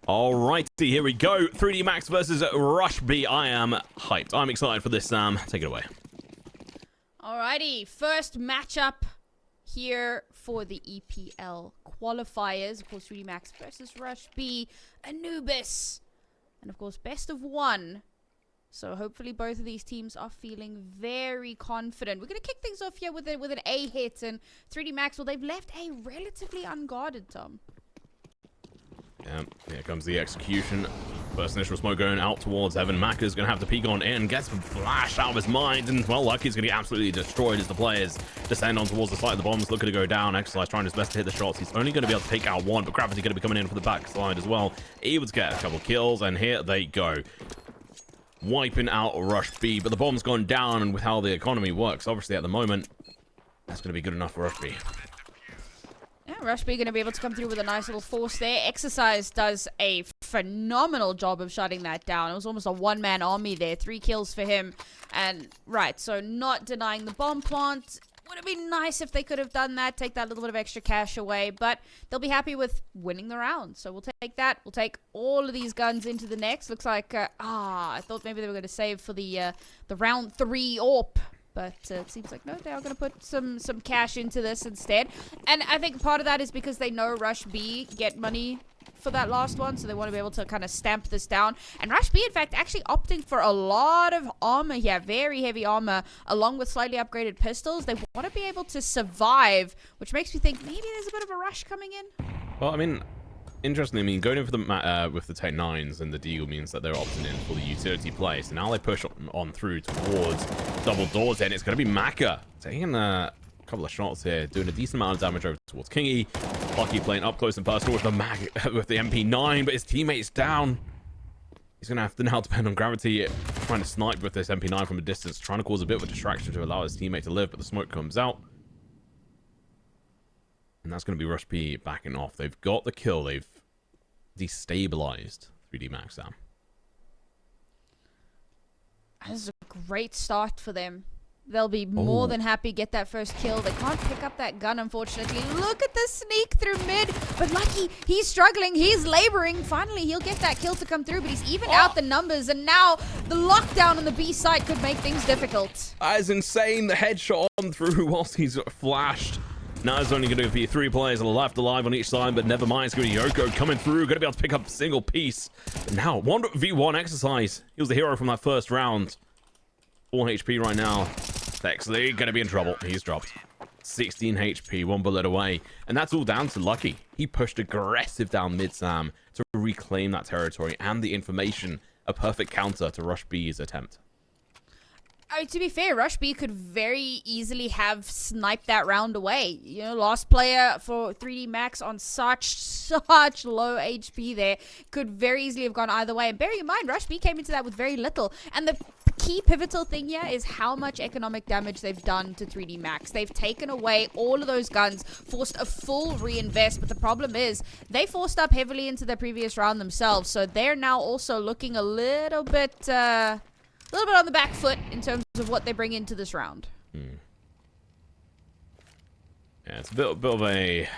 Alrighty, here we go. 3D Max versus Rush B. I am hyped. I'm excited for this, Sam. Take it away. Alrighty, first matchup here for the EPL qualifiers. Of course, 3D Max versus Rush B, Anubis. And of course, best of one. So hopefully both of these teams are feeling very confident. We're going to kick things off here with an A hit. And 3D Max, well, they've left A relatively unguarded, Tom. Yeah, here comes the execution. First initial smoke going out towards Evan. Macca's going to have to peek on in, gets him flashed out of his mind, and well, Lucky's going to get absolutely destroyed as the players descend on towards the side of the bombs, looking to go down. Exercise trying his best to hit the shots. He's only going to be able to take out one, but Gravity going to be coming in for the backside as well. Able to get a couple kills, and here they go. Wiping out Rush B, but the bomb's gone down, and with how the economy works, obviously at the moment, that's going to be good enough for Rush B. Yeah, Rush B going to be able to come through with a nice little force there. Exercise does a phenomenal job of shutting that down. It was almost a one-man army there. 3 kills for him. And, right, so not denying the bomb plant. Would have been nice if they could have done that, take that little bit of extra cash away. But they'll be happy with winning the round. So we'll take that. We'll take all of these guns into the next. Looks like, I thought maybe they were going to save for the round 3 AWP. But it seems like, no, they are going to put some cash into this instead. And I think part of that is because they know Rush B get money for that last one. So they want to be able to kind of stamp this down. And Rush B, in fact, actually opting for a lot of armor here. Very heavy armor, along with slightly upgraded pistols. They want to be able to survive, which makes me think maybe there's a bit of a rush coming in. Well, I mean, interestingly, I mean, going in for the with the Tech 9s and the Deagle means that they're opting in for the utility play. So now they push on through towards double doors, and it's going to be Macca taking a couple of shots here, doing a decent amount of damage over towards Kingy. Lucky playing up close and personal with the MP9, but his teammate's down. He's going to have to now depend on Gravity trying to snipe with this MP9 from a distance, trying to cause a bit of a distraction to allow his teammate to live, but the smoke comes out. And that's going to be Rush B backing off. They've got the kill. They've destabilized 3D Max Sam. This is a great start for them. They'll be more than happy to get that first kill. They can't pick up that gun, unfortunately. Look at the sneak through mid. But Lucky, he's struggling. He's laboring. Finally, he'll get that kill to come through, but he's evened out the numbers. And now the lockdown on the B side could make things difficult. That is insane. The headshot on through whilst he's flashed. Now there's only going to be 3 players left alive on each side, but never mind. It's going to be Yoko coming through. Going to be able to pick up a single piece. Now, 1v1 Exercise. He was the hero from that first round. 4 HP right now. Dexley going to be in trouble. He's dropped. 16 HP, 1 bullet away. And that's all down to Lucky. He pushed aggressive down mid, Sam, to reclaim that territory and the information. A perfect counter to Rush B's attempt. To be fair, Rush B could very easily have sniped that round away. You know, last player for 3D Max on such low HP there could very easily have gone either way. And bear in mind, Rush B came into that with very little. And the key pivotal thing here is how much economic damage they've done to 3D Max. They've taken away all of those guns, forced a full reinvest. But the problem is they forced up heavily into their previous round themselves. So they're now also looking a little bit on the back foot in terms of what they bring into this round. Yeah, it's a bit of a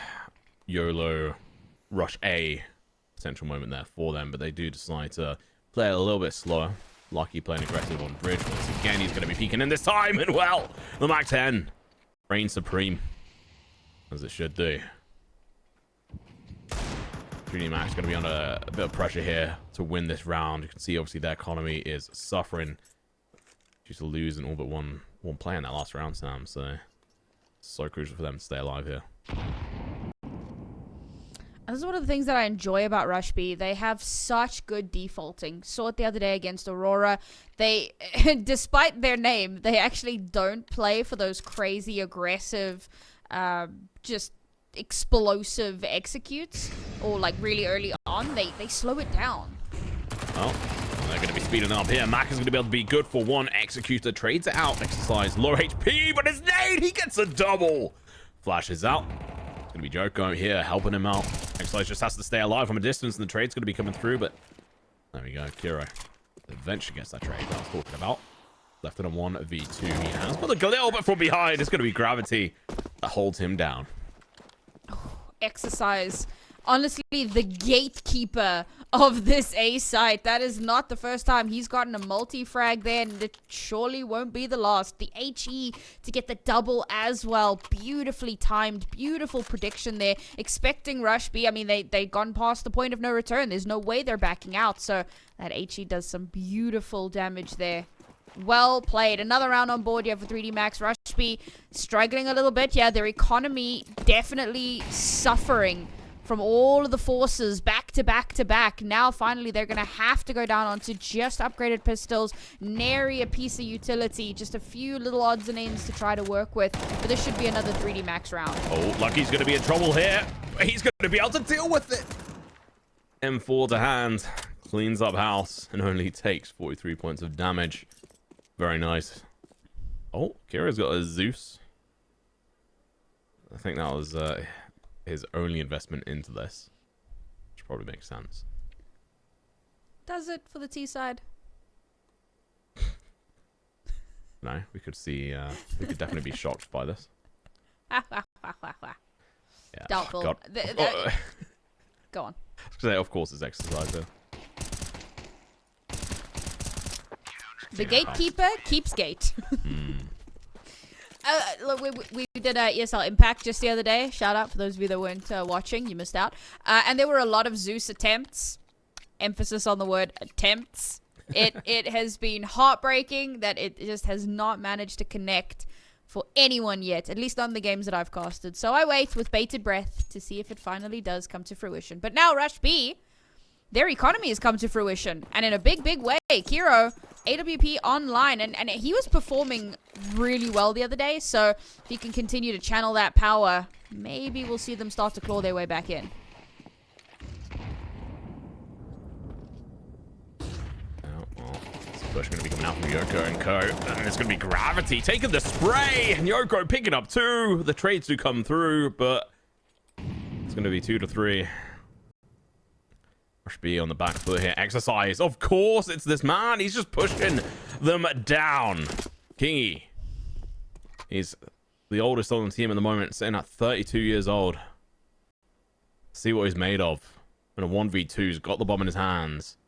YOLO Rush A potential moment there for them, but they do decide to play a little bit slower. Lucky playing aggressive on bridge. Once again, he's going to be peeking in this time, and well, the Mac 10 reigns supreme, as it should do. 3D Max going to be under a bit of pressure here to win this round. You can see, obviously, their economy is suffering due to losing all but one player in that last round, Sam. So crucial for them to stay alive here. And this is one of the things that I enjoy about Rush B. They have such good defaulting. Saw it the other day against Aurora. They, despite their name, they actually don't play for those crazy aggressive, just explosive executes, or like really early on. They slow it down. Well, they're going to be speeding up here. Mac is going to be able to be good for one. Executor trades it out. Exercise low HP, but his nade, he gets a double. Flashes out. It's going to be Joko here helping him out. Exercise just has to stay alive from a distance, and the trade's going to be coming through, but there we go. Kiro eventually gets that trade that I was talking about. Left in a 1v2. He has got a little bit from behind. It's going to be Gravity that holds him down. Exercise honestly the gatekeeper of this A site. That is not the first time he's gotten a multi-frag there, and it surely won't be the last. The HE to get the double as well. Beautifully timed, beautiful prediction there. Expecting Rush B. I mean, they gone past the point of no return. There's no way they're backing out, so that HE does some beautiful damage there. Well played. Another round on board here for 3D Max. Rush B struggling a little bit. Yeah, their economy definitely suffering from all of the forces back to back to back. Now, finally, they're going to have to go down onto just upgraded pistols. Nary a piece of utility. Just a few little odds and ends to try to work with. But this should be another 3D Max round. Oh, Lucky's going to be in trouble here. He's going to be able to deal with it. M4 to hand. Cleans up house and only takes 43 points of damage. Very nice. Oh, Kira's got a Zeus. I think that was his only investment into this. Which probably makes sense. Does it for the T side? No, we could see, we could definitely be shocked by this. Yeah. Doubtful. God. Go on. I was gonna say, of course, it's exercise though. The gatekeeper keeps gate. Look, we did ESL Impact just the other day. Shout out for those of you that weren't watching. You missed out. And there were a lot of Zeus attempts. Emphasis on the word attempts. It has been heartbreaking that it just has not managed to connect for anyone yet. At least not in the games that I've casted. So I wait with bated breath to see if it finally does come to fruition. But now Rush B, their economy has come to fruition. And in a big, big way. Kiro, AWP online. And he was performing really well the other day. So if he can continue to channel that power, maybe we'll see them start to claw their way back in. Push going to be coming out from Yoko and Co. And it's going to be Gravity taking the spray. And Yoko picking up 2. The trades do come through, but it's going to be 2 to 3. Rush B on the back foot here. Exercise. Of course, it's this man. He's just pushing them down. Kingy. He's the oldest on the team at the moment, sitting at 32 years old. See what he's made of. In a 1v2, he's got the bomb in his hands.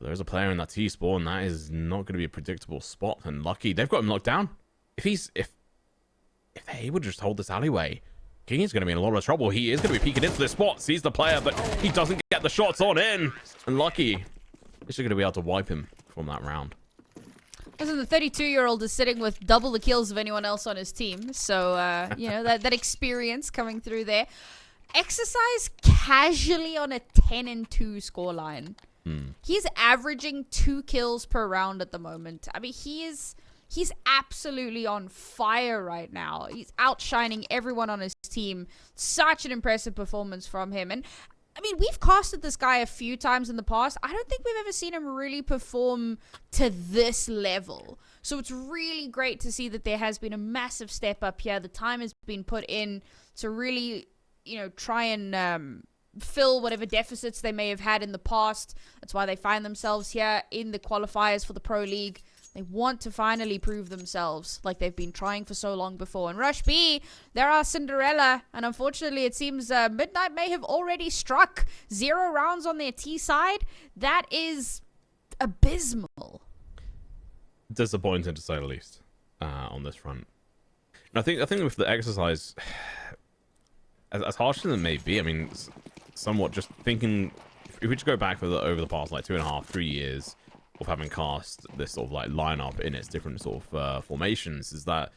There's a player in that T-spawn. That is not going to be a predictable spot. And Lucky, they've got him locked down. If they're able to just hold this alleyway, Kingy's going to be in a lot of trouble. He is going to be peeking into this spot, sees the player, but he doesn't get the shots on in. And Lucky is going to be able to wipe him from that round. Listen, the 32-year-old is sitting with double the kills of anyone else on his team. So, you know, that experience coming through there. Exercise casually on a 10-2 scoreline. He's averaging 2 kills per round at the moment. I mean, he's absolutely on fire right now. He's outshining everyone on his team. Such an impressive performance from him. And, I mean, we've casted this guy a few times in the past. I don't think we've ever seen him really perform to this level. So it's really great to see that there has been a massive step up here. The time has been put in to really, you know, try and fill whatever deficits they may have had in the past. That's why they find themselves here in the qualifiers for the Pro League. They want to finally prove themselves like they've been trying for so long before. And Rush B, there are Cinderella. And unfortunately, it seems Midnight may have already struck. 0 rounds on their T side. That is abysmal. Disappointing to say the least on this front. And I think with the exercise, as harsh as it may be, I mean, somewhat just thinking, if we just go back over the past like 2.5, 3 years of having cast this sort of like lineup in its different sort of formations, is that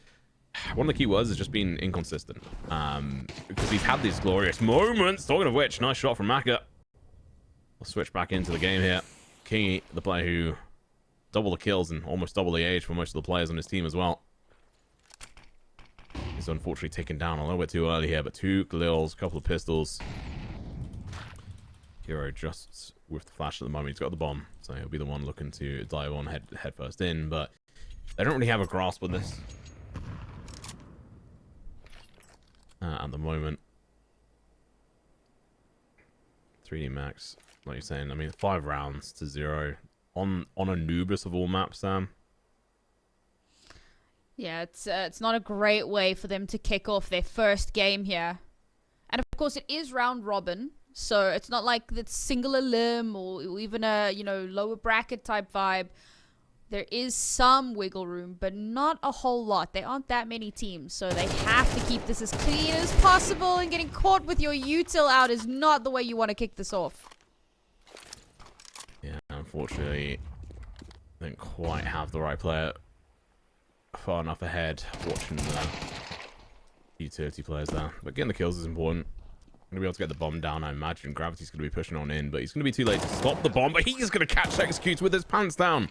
one of the key words has just been inconsistent. Because he's had these glorious moments. Talking of which, nice shot from Maka. We'll switch back into the game here. Kingy, the player who double the kills and almost double the age for most of the players on his team as well. He's unfortunately taken down a little bit too early here, but 2 Glils, a couple of pistols. Hero just with the flash at the moment. He's got the bomb, so he'll be the one looking to dive on head first in, but they don't really have a grasp on this at the moment. 3D Max, like you're saying, I mean, 5 rounds to 0 on Anubis of all maps, Sam. Yeah, it's not a great way for them to kick off their first game here. And of course, it is round robin. So it's not like the singular limb or even a, lower bracket type vibe. There is some wiggle room, but not a whole lot. There aren't that many teams, so they have to keep this as clean as possible, and getting caught with your util out is not the way you want to kick this off. Yeah, unfortunately, didn't quite have the right player far enough ahead, watching the utility players there. But getting the kills is important. Going to be able to get the bomb down, I imagine. Gravity's going to be pushing on in, but he's going to be too late to stop the bomb, but he's going to catch Execute with his pants down.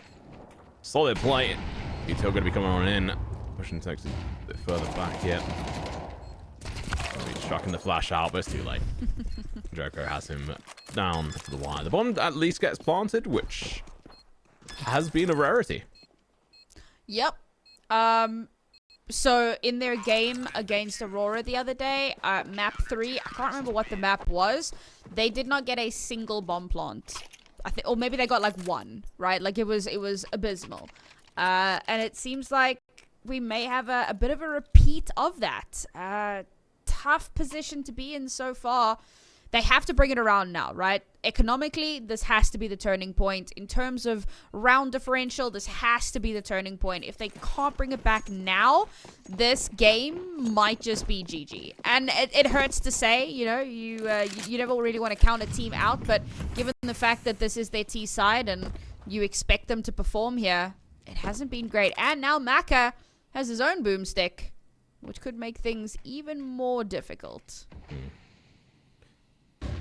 Solid play. Util going to be coming on in. Pushing Texas a bit further back here. He's chucking the flash out, but it's too late. Jericho has him down to the wire. The bomb at least gets planted, which has been a rarity. Yep. So in their game against Aurora the other day, map 3, I can't remember what the map was. They did not get a single bomb plant. Or maybe they got like one, right? Like it was abysmal. And it seems like we may have a bit of a repeat of that. Tough position to be in so far. They have to bring it around now, right? Economically, this has to be the turning point. In terms of round differential, this has to be the turning point. If they can't bring it back now, this game might just be GG. And it hurts to say, you never really want to count a team out, but given the fact that this is their T side and you expect them to perform here, it hasn't been great. And now Maka has his own boomstick, which could make things even more difficult.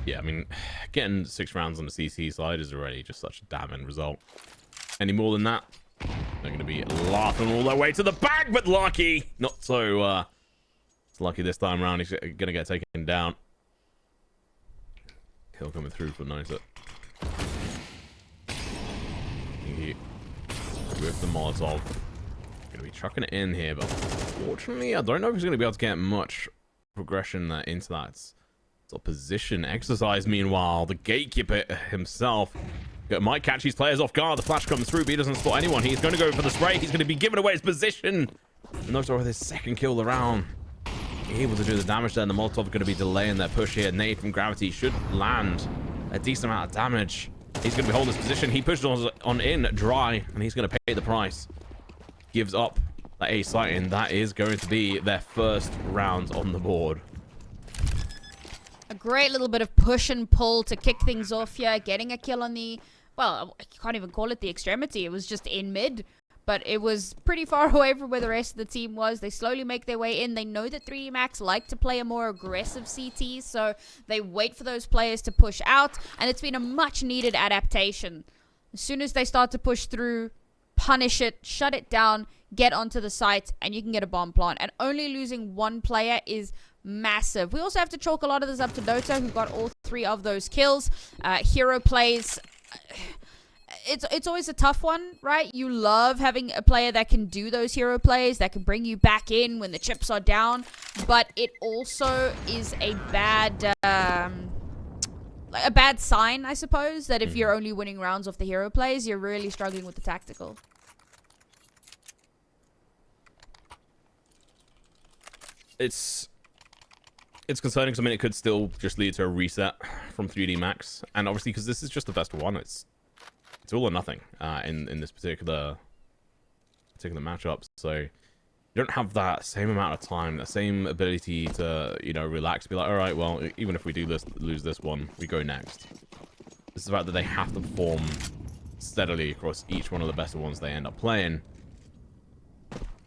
Yeah, I mean, getting 6 rounds on the CC side is already just such a damn end result. Any more than that, they're going to be laughing all their way to the back, but Lucky, not so lucky this time around. He's going to get taken down. Kill coming through for Nota. With the Molotov. Going to be chucking it in here, but fortunately, I don't know if he's going to be able to get much progression into that sort of position exercise. Meanwhile, the gatekeeper himself might catch his players off guard. The flash comes through, but he doesn't spot anyone. He's going to go for the spray. He's going to be giving away his position. Nota with his second kill of the round. Able to do the damage there, and the Molotov going to be delaying their push here. Nade from Gravity should land a decent amount of damage. He's going to be holding his position. He pushes on in dry, and he's going to pay the price. Gives up that A site, and that is going to be their first round on the board. A great little bit of push and pull to kick things off here. Getting a kill on the... Well, I can't even call it the extremity. It was just in mid. But it was pretty far away from where the rest of the team was. They slowly make their way in. They know that 3D Max like to play a more aggressive CT. So they wait for those players to push out. And it's been a much needed adaptation. As soon as they start to push through, punish it, shut it down, get onto the site, and you can get a bomb plant. And only losing one player is massive. We also have to chalk a lot of this up to Dota, who got all 3 of those kills. Hero plays... It's always a tough one, right? You love having a player that can do those hero plays, that can bring you back in when the chips are down. But it also is a bad sign, I suppose, that if you're only winning rounds off the hero plays, you're really struggling with the tactical. It's concerning because, I mean, it could still just lead to a reset from 3D Max. And obviously, because this is just the best of one, it's all or nothing in this particular matchup. So you don't have that same amount of time, that same ability to, relax, be like, all right, well, even if we do lose this one, we go next. It's the fact that they have to perform steadily across each one of the best ones they end up playing.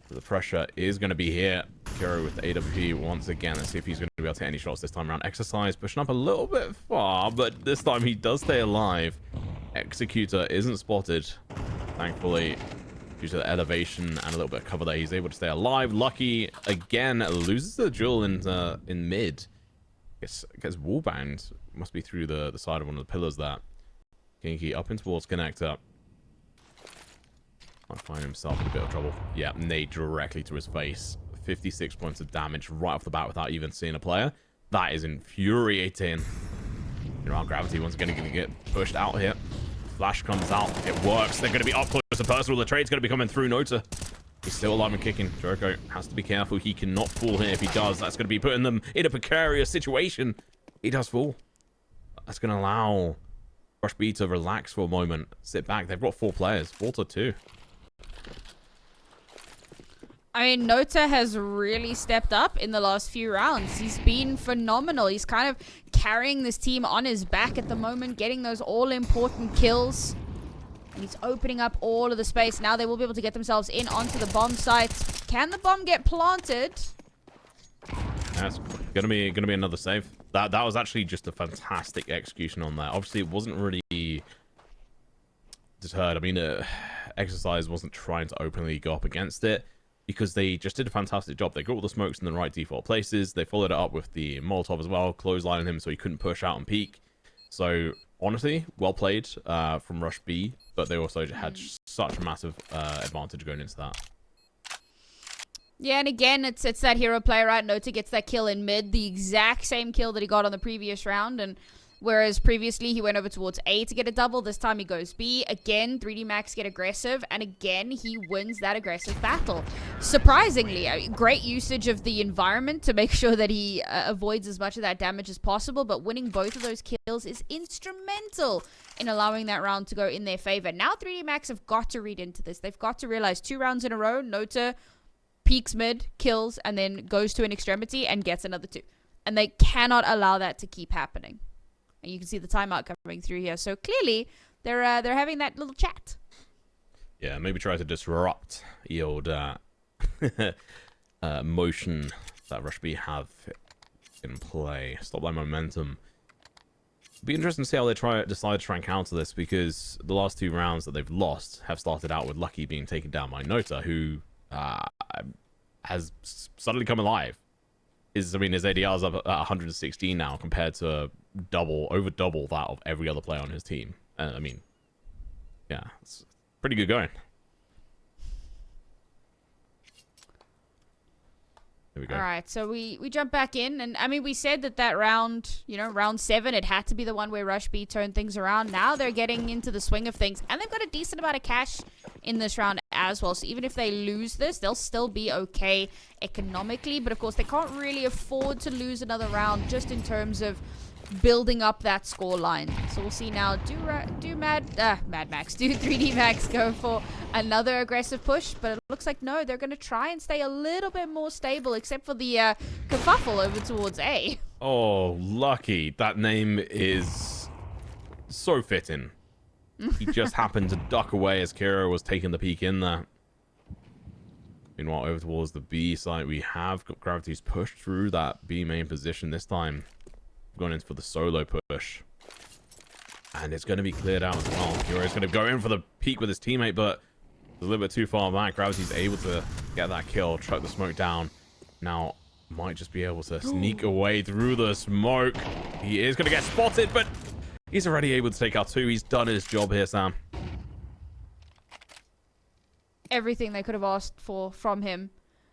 So the pressure is going to be here. Kiro with the AWP once again. Let's see if he's going to be able to hit any shots this time around. Exercise pushing up a little bit far, but this time he does stay alive. Executor isn't spotted, thankfully, due to the elevation and a little bit of cover there. He's able to stay alive. Lucky again loses the duel in mid. Gets wallbanged. Must be through the side of one of the pillars there. Kinky up in towards connector. Might find himself in a bit of trouble. Yeah, nade directly to his face. 56 points of damage right off the bat without even seeing a player. That is infuriating. Gravity once again going to get pushed out here. Flash comes out. It works. They're going to be up close and personal. The trade's going to be coming through. Nota, he's still alive and kicking. Jericho has to be careful. He cannot fall here. If he does, that's going to be putting them in a precarious situation. He does fall. That's going to allow Rush B to relax for a moment, sit back. They've got 4 players, 4-2. I mean, Nota has really stepped up in the last few rounds. He's been phenomenal. He's kind of carrying this team on his back at the moment, getting those all-important kills. And he's opening up all of the space. Now they will be able to get themselves in onto the bomb site. Can the bomb get planted? That's gonna be another save. That was actually just a fantastic execution on that. Obviously, it wasn't really deterred. I mean, Exercise wasn't trying to openly go up against it, because they just did a fantastic job. They got all the smokes in the right default places. They followed it up with the Molotov as well, clotheslining him so he couldn't push out and peek. So, honestly, well played from Rush B, but they also had such a massive advantage going into that. Yeah, and again, it's that hero play, right? Nota gets that kill in mid, the exact same kill that he got on the previous round, and whereas previously he went over towards A to get a double, this time he goes B. Again, 3D Max get aggressive, and again, he wins that aggressive battle. Surprisingly, great usage of the environment to make sure that he avoids as much of that damage as possible, but winning both of those kills is instrumental in allowing that round to go in their favor. Now 3D Max have got to read into this. They've got to realize 2 rounds in a row, Nota peaks mid, kills, and then goes to an extremity and gets another 2. And they cannot allow that to keep happening. And you can see the timeout coming through here. So clearly, they're having that little chat. Yeah, maybe try to disrupt the old motion that Rush B have in play. Stop that momentum. Be interesting to see how they decide to try and counter this, because the last 2 rounds that they've lost have started out with Lucky being taken down by Nota, who has suddenly come alive. His ADR is up at 116 now, compared to over double that of every other player on his team. I mean, yeah, it's pretty good going. There we go. All right, so we jump back in, and I mean, we said that round, round 7, it had to be the one where Rush B turned things around. Now they're getting into the swing of things, and they've got a decent amount of cash in this round as well. So even if they lose this, they'll still be okay economically, but of course they can't really afford to lose another round just in terms of building up that score line. So we'll see now. Do 3D Max go for another aggressive push? But it looks like no, they're going to try and stay a little bit more stable, except for the kerfuffle over towards A. Oh, Lucky. That name is so fitting. He just happened to duck away as Kiro was taking the peek in there. Meanwhile, over towards the B side, we have got Gravity's pushed through that B main position this time. Going in for the solo push. And it's going to be cleared out as well. Kiro's going to go in for the peek with his teammate, but a little bit too far back. Gravity's able to get that kill, truck the smoke down. Now, might just be able to sneak away through the smoke. He is going to get spotted, but he's already able to take out 2. He's done his job here, Sam. Everything they could have asked for from him.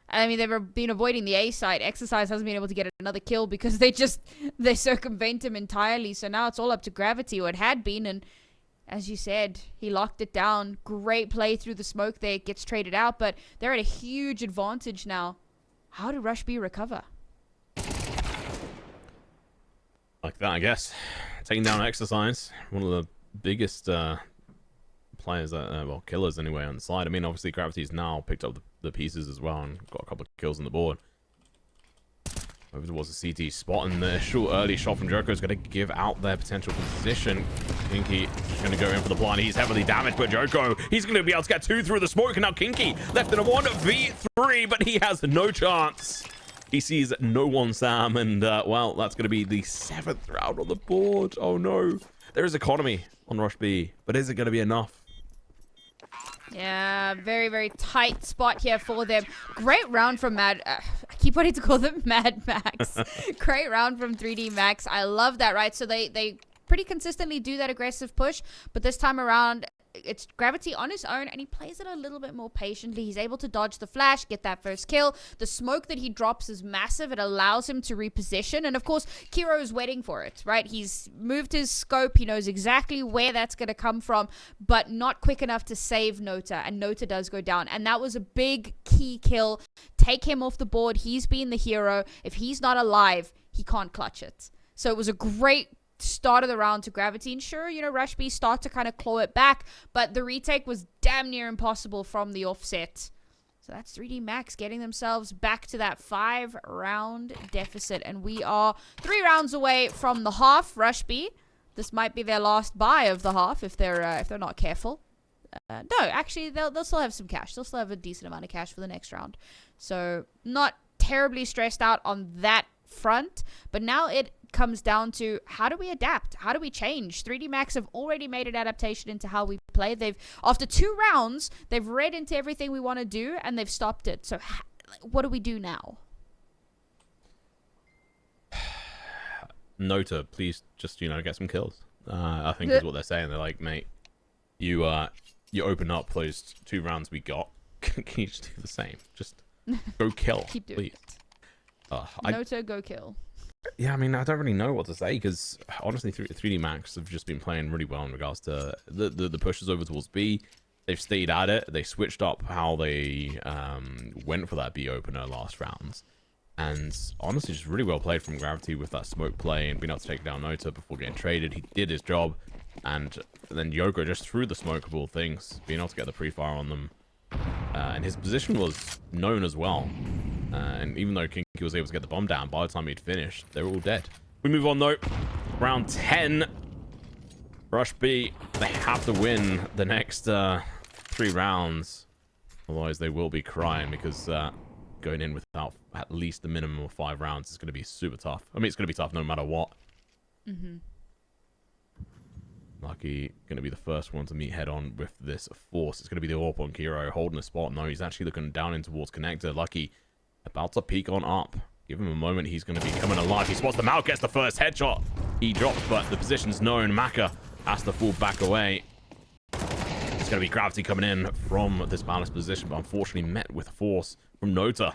I mean, they've been avoiding the A side. Exercise hasn't been able to get another kill because they circumvent him entirely. So now it's all up to Gravity, or it had been. And as you said, he locked it down. Great play through the smoke there. It gets traded out, but they're at a huge advantage now. How did Rush B recover? Like that, I guess. Taking down Exercise. One of the biggest players, killers anyway, on the side. I mean, obviously, Gravity's now picked up the pieces as well and got a couple of kills on the board. Over towards the CT spot, and the short early shot from Joko is going to give out their potential position. Kinky is going to go in for the blind. He's heavily damaged, but Joko, he's going to be able to get 2 through the smoke, and now Kinky left in a 1v3, but he has no chance. He sees no one, Sam, and well, that's going to be the 7th round on the board. Oh no. There is economy on Rush B, but is it going to be enough? Yeah, very, very tight spot here for them. Great round from I keep wanting to call them Mad Max. Great round from 3D Max. I love that, right? So they pretty consistently do that aggressive push, but this time around, it's Gravity on his own, and he plays it a little bit more patiently. He's able to dodge the flash, get that first kill. The smoke that he drops is massive. It allows him to reposition, and of course, Kiro is waiting for it, right? He's moved his scope. He knows exactly where that's going to come from, but not quick enough to save Nota, and Nota does go down, and that was a big key kill. Take him off the board. He's been the hero. If he's not alive, he can't clutch it. So it was a great start of the round to Gravity. And sure, you know, Rush B start to kind of claw it back, but the retake was damn near impossible from the offset. So that's 3D Max getting themselves back to that 5-round deficit. And we are 3 rounds away from the half. Rush B, this might be their last buy of the half if they're not careful. No, actually, they'll still have some cash. They'll still have a decent amount of cash for the next round. So not terribly stressed out on that front. But now it comes down to, how do we adapt? How do we change? 3D Max have already made an adaptation into how we play. After 2 rounds, they've read into everything we want to do, and they've stopped it. So what do we do now? Nota, please just, you know, get some kills. I think is what they're saying. They're like, mate, you open up those 2 rounds we got. Can you just do the same? Just go kill. Keep doing please. it. Nota, go kill. Yeah, I mean, I don't really know what to say because honestly, 3D Max have just been playing really well in regards to the pushes over towards B. They've stayed at it. They switched up how they went for that B opener last round. And honestly, just really well played from Gravity with that smoke play and being able to take down Nota before getting traded. He did his job. And then Yoko just threw the smoke of all things, being able to get the pre-fire on them. And his position was known as well. And even though Kinky was able to get the bomb down, by the time he'd finished, they were all dead. We move on though. Round 10. Rush B, they have to win the next 3 rounds. Otherwise, they will be crying because going in without at least a minimum of 5 rounds is going to be super tough. I mean, it's going to be tough no matter what. Mm-hmm. Lucky going to be the first one to meet head on with this force. It's going to be the AWP on Kiro holding a spot. No, he's actually looking down in towards Connector. Lucky about to peek on up. Give him a moment. He's going to be coming alive. He spots them out, gets the first headshot. He drops, but the position's known. Maka has to fall back away. It's going to be Gravity coming in from this balanced position, but unfortunately met with force from Nota.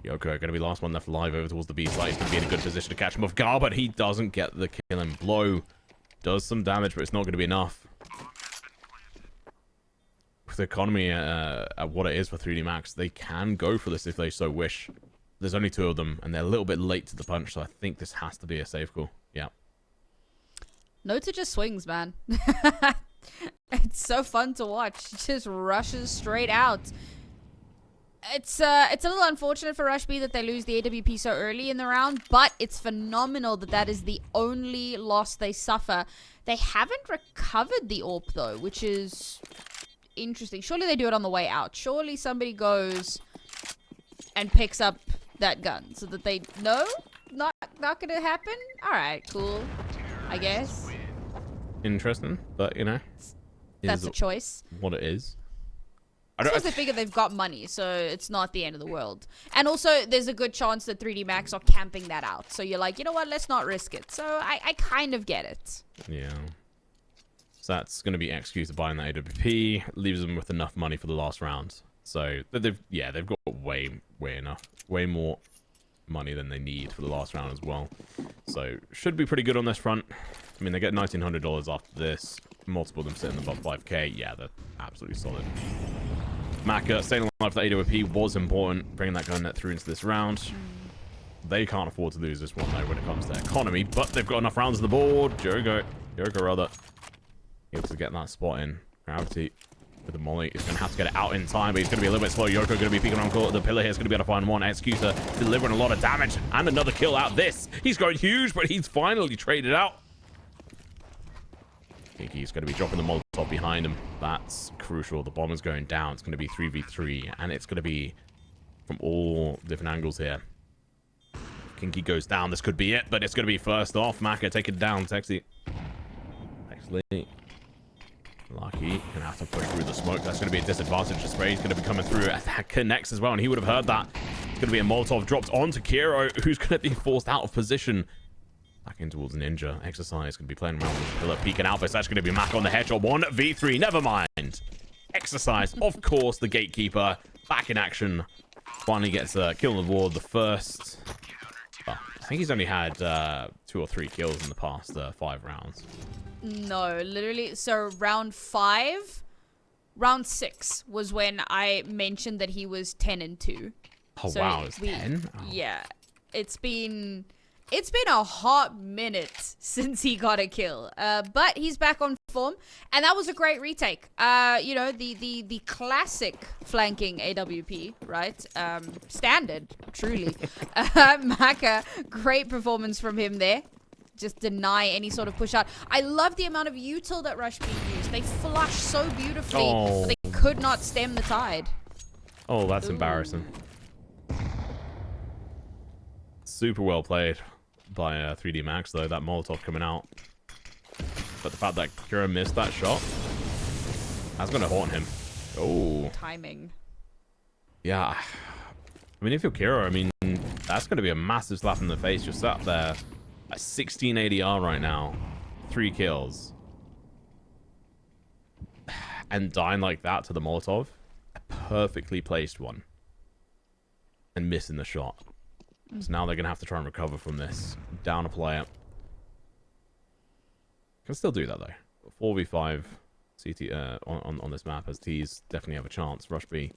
Yoko going to be the last one left alive over towards the B side. He's going to be in a good position to catch him off guard, but he doesn't get the killing blow. Does some damage, but it's not going to be enough. With the economy at what it is for 3D Max, they can go for this if they so wish. There's only 2 of them, and they're a little bit late to the punch, so I think this has to be a safe call. Yeah. Nota just swings, man. It's so fun to watch. He just rushes straight out. It's a little unfortunate for Rush B that they lose the AWP so early in the round, but it's phenomenal that is the only loss they suffer. They haven't recovered the AWP though, which is interesting. Surely they do it on the way out. Surely somebody goes and picks up that gun so that they know not gonna happen. All right, cool. I guess. Interesting, but you know, that's a choice. What it is. I suppose they figure they've got money, so it's not the end of the world. And also, there's a good chance that 3D Max are camping that out. So you're like, you know what, let's not risk it. So I kind of get it. Yeah. So that's going to be executed buying that AWP, leaves them with enough money for the last round. So they've got way more money than they need for the last round as well. So should be pretty good on this front. I mean, they get $1,900 after this. Multiple of them sitting above 5k. Yeah, they're absolutely solid. Maka staying alive for the AWP was important, bringing that gun net through into this round. They can't afford to lose this one though when it comes to economy, but they've got enough rounds on the board. Jericho rather, able to get that spot in. Gravity with the molly. He's going to have to get it out in time, but he's going to be a little bit slow. Yoko going to be peeking on the pillar here. He's going to be able to find one. Executor delivering a lot of damage and another kill out this. He's going huge, but he's finally traded out. He's going to be dropping the Molotov behind him. That's crucial. The bomb is going down. It's going to be 3v3, and it's going to be from all different angles here. Kinky goes down. This could be it, but it's going to be first off. Maka taking it down. Texy. Lucky. Gonna have to push through the smoke. That's going to be a disadvantage to Spray. He's going to be coming through. That connects as well, and he would have heard that. It's going to be a Molotov dropped onto Kiro, who's going to be forced out of position. Back in towards Ninja. Exercise going to be playing around with the pillar, peeking out. But that's going to be Maka on the headshot. 1v3. Never mind. Exercise, of course, the gatekeeper. Back in action. Finally gets a kill on the board. The first. Oh, I think he's only had 2 or 3 kills in the past 5 rounds. No, literally. So round 6 was when I mentioned that he was 10-2. Oh, so wow. It's 10? Oh. Yeah. It's been It's been a hot minute since he got a kill, but he's back on form, and that was a great retake. You know, the classic flanking AWP, right? Standard, truly. Maka, great performance from him there. Just deny any sort of push out. I love the amount of util that Rush B used. They flushed so beautifully, but they could not stem the tide. Oh, that's embarrassing. Super well played by 3D Max, though, that Molotov coming out. But the fact that Kira missed that shot, that's going to haunt him. Oh. Timing. Yeah. I mean, if you're Kira, I mean, that's going to be a massive slap in the face. You're sat there at 16 ADR right now. 3 kills. And dying like that to the Molotov. A perfectly placed one. And missing the shot. So now they're going to have to try and recover from this. Down a player. Can still do that, though. 4v5 CT on this map, as T's definitely have a chance. Rush B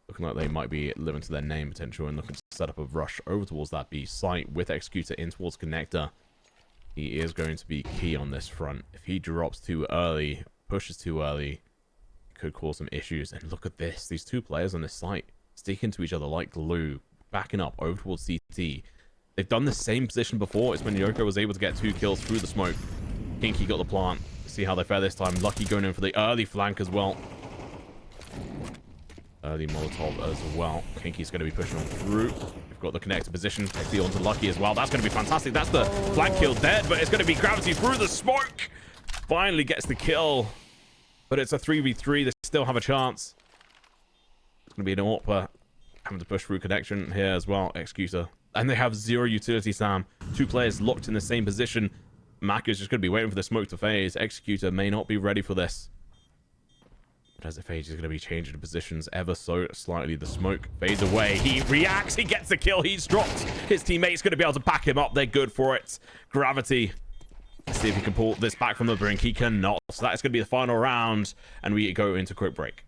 looking like they might be living to their name potential and looking to set up a rush over towards that B site with Executor in towards Connector. He is going to be key on this front. If he drops too early, pushes too early, it could cause some issues. And look at this. These two players on this site sticking to each other like glue. Backing up over towards CT. They've done the same position before. It's when Yoko was able to get 2 kills through the smoke. Kinky got the plant. See how they fare this time. Lucky going in for the early flank as well. Early Molotov as well. Kinky's going to be pushing on through. We've got the connector position. Take the onto Lucky as well. That's going to be fantastic. That's the flank kill dead, but it's going to be Gravity through the smoke. Finally gets the kill. But it's a 3v3. They still have a chance. It's going to be an AWP. Having to push through connection here as well. Executor. And they have 0 utility, Sam. 2 players locked in the same position. Mac is just going to be waiting for the smoke to phase. Executor may not be ready for this. But as it fades, he's going to be changing positions ever so slightly. The smoke fades away. He reacts. He gets the kill. He's dropped. His teammate's going to be able to back him up. They're good for it. Gravity. Let's see if he can pull this back from the brink. He cannot. So that's going to be the final round. And we go into quick break.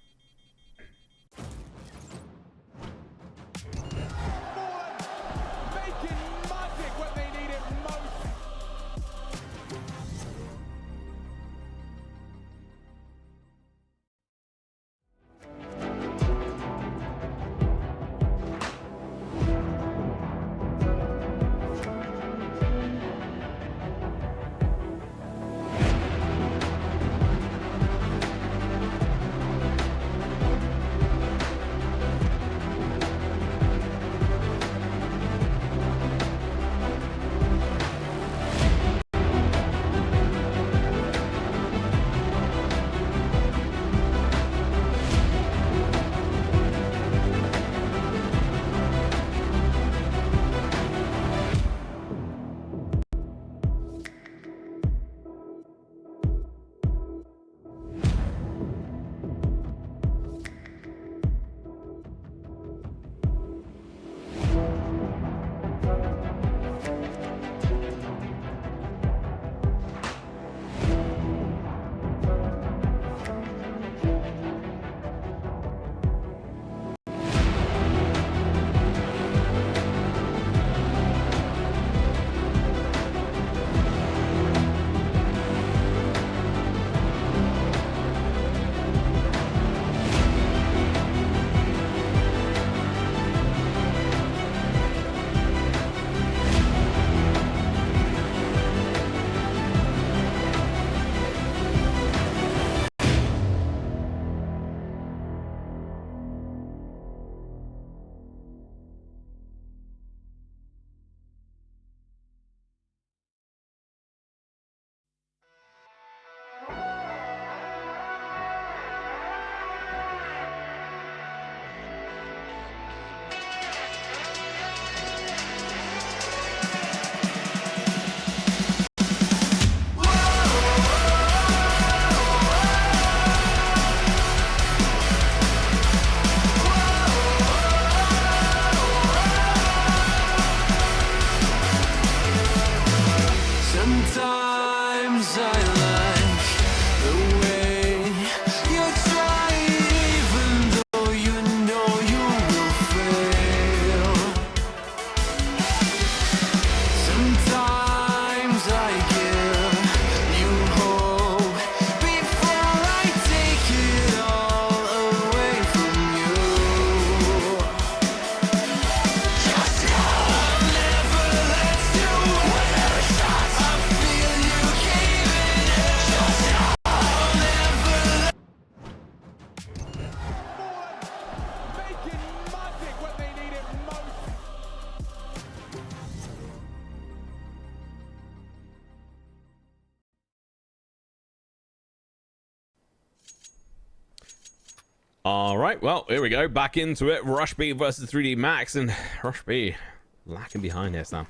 All right, well, here we go. Back into it. Rush B versus 3D Max, and Rush B lacking behind here, Sam.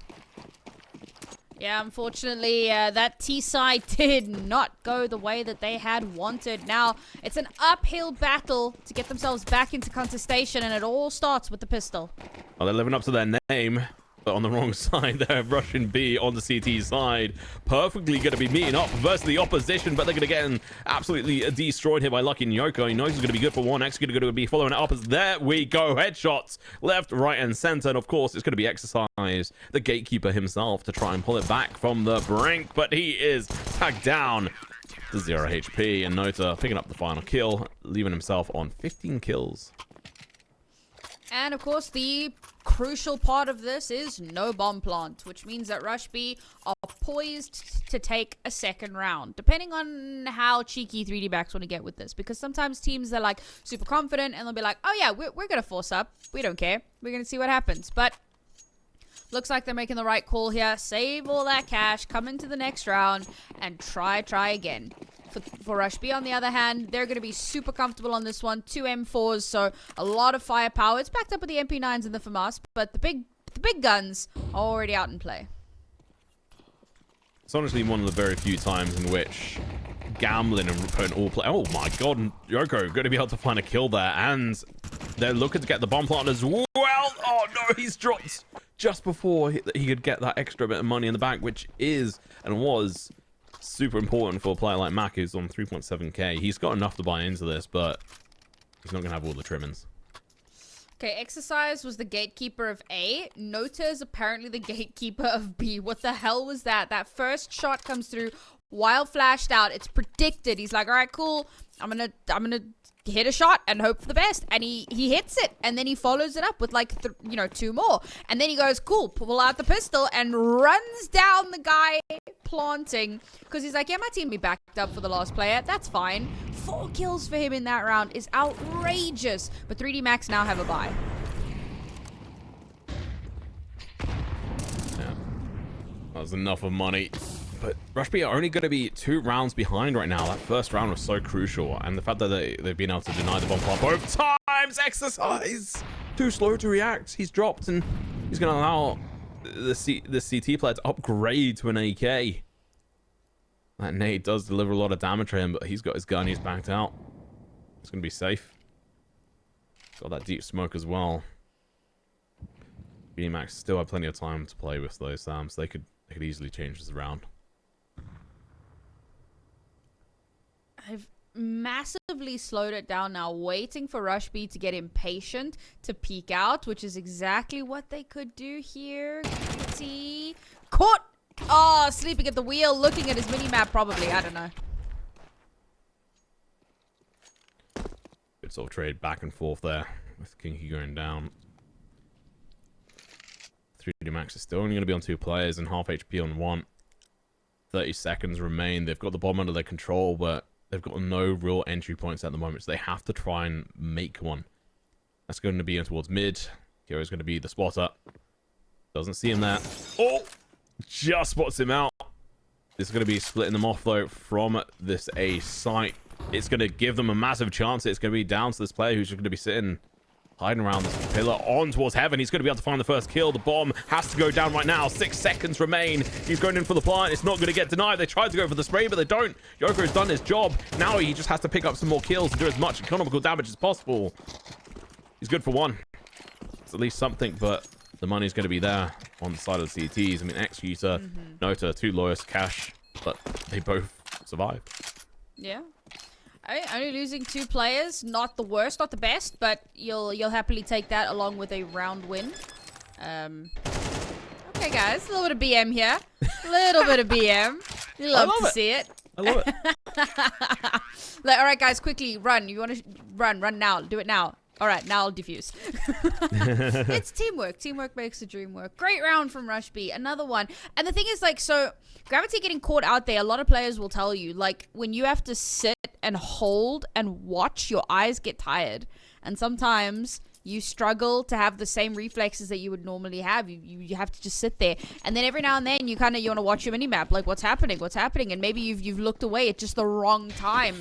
Yeah, unfortunately, that T side did not go the way that they had wanted. Now, it's an uphill battle to get themselves back into contestation, and it all starts with the pistol. Well, they're living up to their name, but on the wrong side, they're Russian B on the CT side. Perfectly going to be meeting up versus the opposition, but they're going to get absolutely destroyed here by Lucky Nyoko. He knows he's going to be good for one. X going to be following it up as there we go. Headshots left, right, and center. And of course, it's going to be Exercise, the gatekeeper himself, to try and pull it back from the brink. But he is tagged down to 0 HP. And Nota picking up the final kill, leaving himself on 15 kills. And of course, the crucial part of this is no bomb plant, which means that Rush B are poised to take a second round, depending on how cheeky 3D Max want to get with this. Because sometimes teams are like super confident and they'll be like, oh yeah, we're going to force up. We don't care. We're going to see what happens. But looks like they're making the right call here. Save all that cash, come into the next round, and try again. For Rush B, on the other hand, they're going to be super comfortable on this one. 2 M4s, so a lot of firepower. It's backed up with the MP9s and the FAMAS, but the big guns are already out in play. It's honestly one of the very few times in which gambling and putting all play. Oh my god, Yoko going to be able to find a kill there, and they're looking to get the bomb plant as well. Oh no, he's dropped just before he could get that extra bit of money in the bank, which is and was super important for a player like Mac, who's on 3.7k. He's got enough to buy into this, but he's not going to have all the trimmings. Okay, Exercise was the gatekeeper of A. Nota is apparently the gatekeeper of B. What the hell was that? That first shot comes through while flashed out. It's predicted. He's like, all right, cool. I'm gonna hit a shot and hope for the best. And he hits it. And then he follows it up with like, 2 more. And then he goes, cool, pull out the pistol and runs down the guy planting. Because he's like, yeah, my team be backed up for the last player. That's fine. 4 kills for him in that round is outrageous. But 3D Max now have a bye. Yeah. That was enough of money. But Rush B are only going to be 2 rounds behind right now. That first round was so crucial. And the fact that they've been able to deny the bomb plant both times. Exercise! Too slow to react. He's dropped, and he's going to allow the CT player to upgrade to an AK. That nade does deliver a lot of damage to him, but he's got his gun. He's backed out. It's going to be safe. Got that deep smoke as well. BMax still have plenty of time to play with those, so they could easily change this round. I've massively slowed it down now, waiting for Rush B to get impatient to peek out, which is exactly what they could do here. See, caught. Oh, sleeping at the wheel, looking at his mini-map probably. I don't know. Good sort of trade back and forth there with Kinky going down. 3D Max is still only going to be on 2 players and half HP on 1. 30 seconds remain. They've got the bomb under their control, but they've got no real entry points at the moment, so they have to try and make one. That's going to be in towards mid. Hero's going to be the spotter. Doesn't see him there. Oh! Just spots him out. This is going to be splitting them off, though, from this A site. It's going to give them a massive chance. It's going to be down to this player who's just going to be sitting, hiding around this pillar on towards heaven. He's going to be able to find the first kill. The bomb has to go down right now. 6 seconds remain. He's going in for the plant. It's not going to get denied. They tried to go for the spray, but they don't. Yoko's done his job. Now he just has to pick up some more kills and do as much economical damage as possible. He's good for 1. It's at least something, but the money's going to be there on the side of the CTs. I mean, Executor, Nota, 2 lawyers, Cash, but they both survived. Yeah. Only losing 2 players, not the worst, not the best, but you'll happily take that along with a round win. Okay, guys, a little bit of BM here. A little bit of BM. You love to see it. I love it. Like, all right, guys, quickly, run. You want to run now. Do it now. All right, now I'll defuse. It's teamwork. Teamwork makes the dream work. Great round from Rush B. Another one. And the thing is, like, so Gravity getting caught out there, a lot of players will tell you, like, when you have to sit and hold and watch, your eyes get tired. And sometimes you struggle to have the same reflexes that you would normally have. You have to just sit there, and then every now and then you want to watch your mini map, like what's happening, and maybe you've looked away at just the wrong time.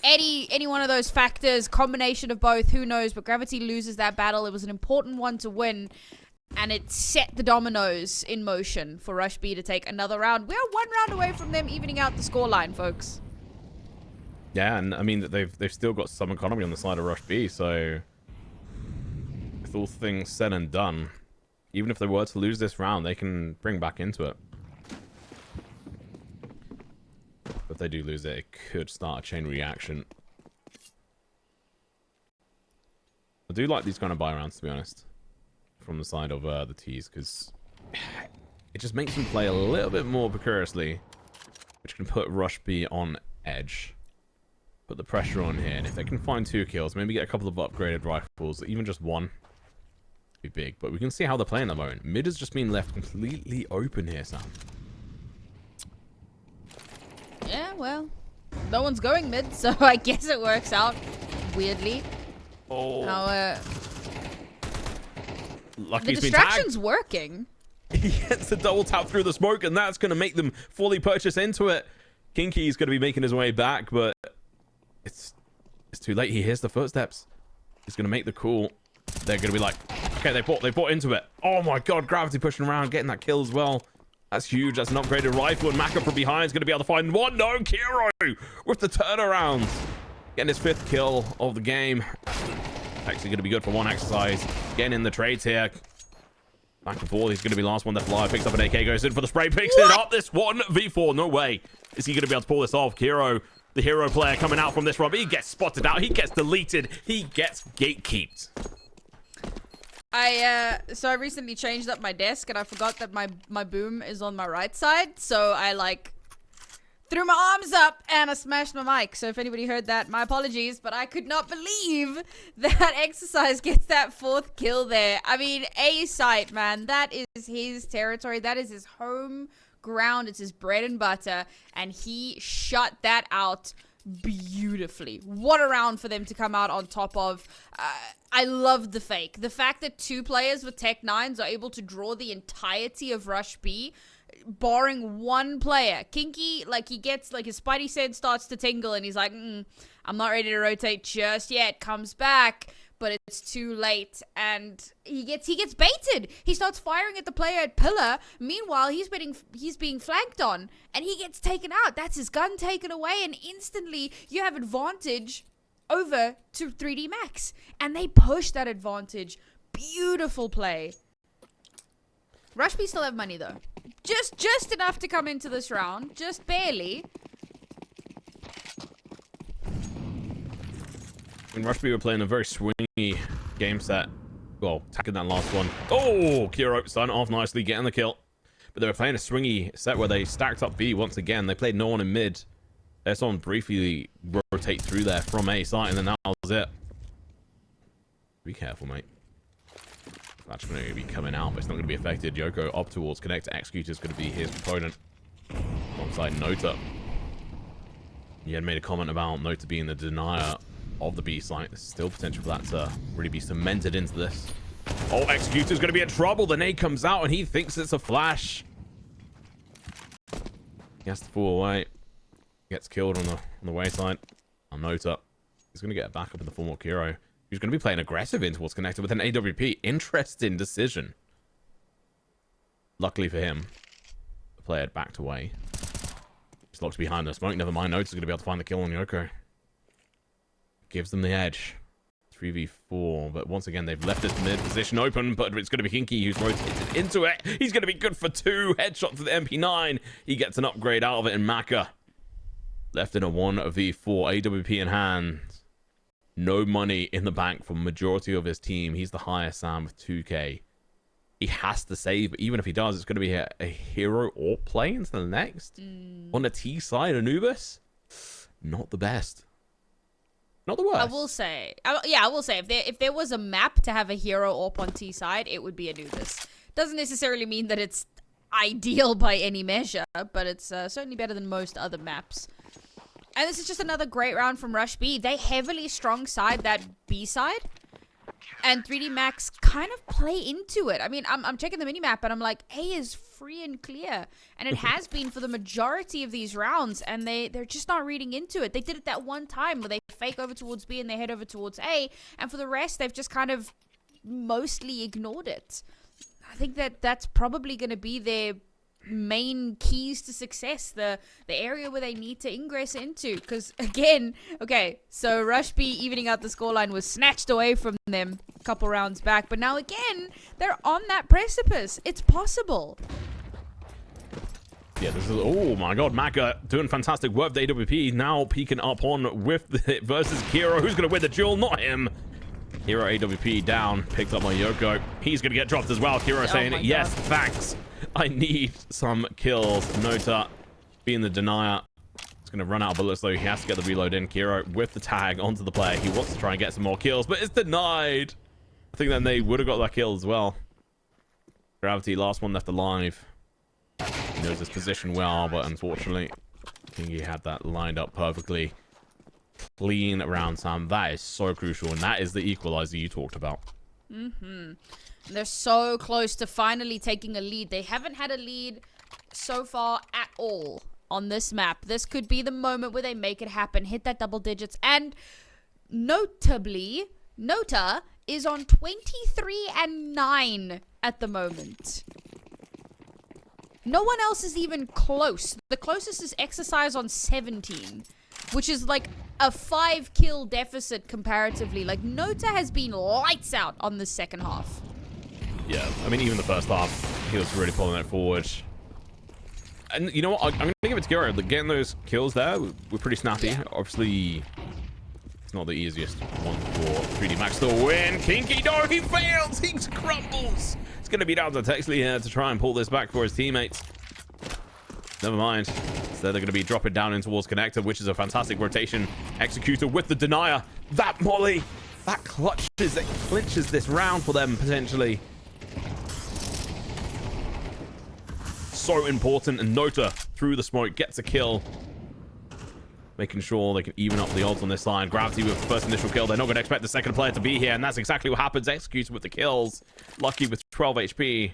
Any one of those factors, combination of both, who knows? But Gravity loses that battle. It was an important one to win, and it set the dominoes in motion for Rush B to take another round. We're 1 round away from them evening out the scoreline, folks. Yeah, and I mean they've still got some economy on the side of Rush B, so with all things said and done, even if they were to lose this round, they can bring back into it. If they do lose it, it could start a chain reaction. I do like these kind of buy rounds, to be honest, from the side of the T's, because it just makes them play a little bit more precariously, which can put Rush B on edge. Put the pressure on here, and if they can find 2 kills, maybe get a couple of upgraded rifles, even just one, be big. But we can see how they're playing at the moment. Mid has just been left completely open here, Sam. Yeah, well, no one's going mid, so I guess it works out weirdly. Oh, now, lucky the he's been tagged. distraction's working. He gets the double tap through the smoke, and that's going to make them fully purchase into it. Kinky's going to be making his way back, but it's too late. He hears the footsteps. He's going to make the call. They're going to be like, okay, they bought into it. Oh my god, Gravity pushing around, getting that kill as well. That's huge. That's an upgraded rifle, and Maka from behind is going to be able to find one. No, Kiro with the turnaround. Getting his 5th kill of the game. Actually going to be good for one exercise. Getting in the trades here. Back and forth. He's going to be last one left alive. Picks up an AK, goes in for the spray, picks it up. This 1v4. No way. Is he going to be able to pull this off? Kiro, the hero player, coming out from this run. He gets spotted out. He gets deleted. He gets gatekeeped. So I recently changed up my desk, and I forgot that my boom is on my right side. So I threw my arms up and I smashed my mic. So if anybody heard that, my apologies, but I could not believe that Exercise gets that 4th kill there. I mean, A site, man, that is his territory. That is his home ground. It's his bread and butter, and he shut that out beautifully. What a round for them to come out on top of. I love the fake. The fact that 2 players with Tech 9s are able to draw the entirety of Rush B, barring one player. Kinky, he gets, his spidey sense starts to tingle, and he's like, I'm not ready to rotate just yet. Comes back, but it's too late, and he gets baited. He starts firing at the player at pillar. Meanwhile, he's being flanked on, and he gets taken out. That's his gun taken away, and instantly you have advantage over to 3D Max, and they push that advantage. Beautiful play. Rush B still have money though. Just enough to come into this round. Just barely. When Rush B were playing a very swingy game set. Well, attacking that last one. Oh, Kiro starting off nicely, getting the kill. But they were playing a swingy set where they stacked up B once again. They played no one in mid. They saw him briefly rotate through there from A site, and then that was it. Be careful, mate. That's going to be coming out, but it's not going to be affected. Yoko up towards Connect. Execute is going to be his opponent. Alongside Nota. He had made a comment about Nota being the denier of the B site. There's still potential for that to really be cemented into this. Oh, Executor's going to be in trouble. The nade comes out, and he thinks it's a flash. He has to fall away. Gets killed on the wayside. Nota. He's going to get it back up in the form of Kiro. He's going to be playing aggressive in towards Connector with an AWP. Interesting decision. Luckily for him, the player had backed away. He's locked behind the smoke. Never mind, Notes is going to be able to find the kill on Yoko. Gives them the edge. 3v4, but once again, they've left this mid position open, but it's going to be Kinky who's rotated into it. He's going to be good for 2. Headshot for the MP9. He gets an upgrade out of it in Maka. Left in a 1v4. AWP in hand. No money in the bank for majority of his team. He's the highest, Sam, with 2k. He has to save, but even if he does, it's going to be a hero or play into the next. On the T side, Anubis, not the best. Not the worst. I will say, if there was a map to have a hero AWP on T side, it would be Anubis. Doesn't necessarily mean that it's ideal by any measure, but it's certainly better than most other maps. And this is just another great round from Rush B. They heavily strong side that B side. And 3D Max kind of play into it. I mean, I'm checking the minimap and I'm like, A is free and clear. And it has been for the majority of these rounds. And they're just not reading into it. They did it that one time where they fake over towards B and they head over towards A. And for the rest, they've just kind of mostly ignored it. I think that's probably going to be their main keys to success, the area where they need to ingress into. Because again, okay, so Rush B evening out the scoreline was snatched away from them a couple rounds back, but now again they're on that precipice. It's possible. Yeah, this is, oh my god, Maka doing fantastic work. The AWP now peeking up on with the versus Kiro. Who's gonna win the duel? Not him. Hero AWP down, picked up by Yoko. He's gonna get dropped as well. Kiro saying, yes, thanks. I need some kills. Nota being the denier. He's going to run out of bullets, though. He has to get the reload in. Kiro with the tag onto the player. He wants to try and get some more kills, but it's denied. I think then they would have got that kill as well. Gravity, last one left alive. He knows his position well, but unfortunately, I think he had that lined up perfectly. Clean around Sam. That is so crucial, and that is the equalizer you talked about. They're so close to finally taking a lead. They haven't had a lead so far at all on this map. This could be the moment where they make it happen, hit that double digits. And notably, Nota is on 23-9 at the moment. No one else is even close. The closest is Exercise on 17, which is like a 5-kill deficit comparatively. Like, Nota has been lights out on the second half. Yeah, I mean, even the first half, he was really pulling it forward. And you know what? I'm going to give it to Kiro. Like, getting those kills there were pretty snappy. Yeah. Obviously, it's not the easiest one for 3D Max to win. Kinky, no, he fails. He crumbles. It's going to be down to Texley here to try and pull this back for his teammates. Never mind. So they're going to be dropping down in towards Connector, which is a fantastic rotation. Executor with the denier. That molly, that clinches this round for them, potentially. So important, and Nota through the smoke gets a kill, making sure they can even up the odds on this line. Gravity with the first initial kill. They're not going to expect the second player to be here, and that's exactly what happens. Executed with the kills. Lucky with 12 HP.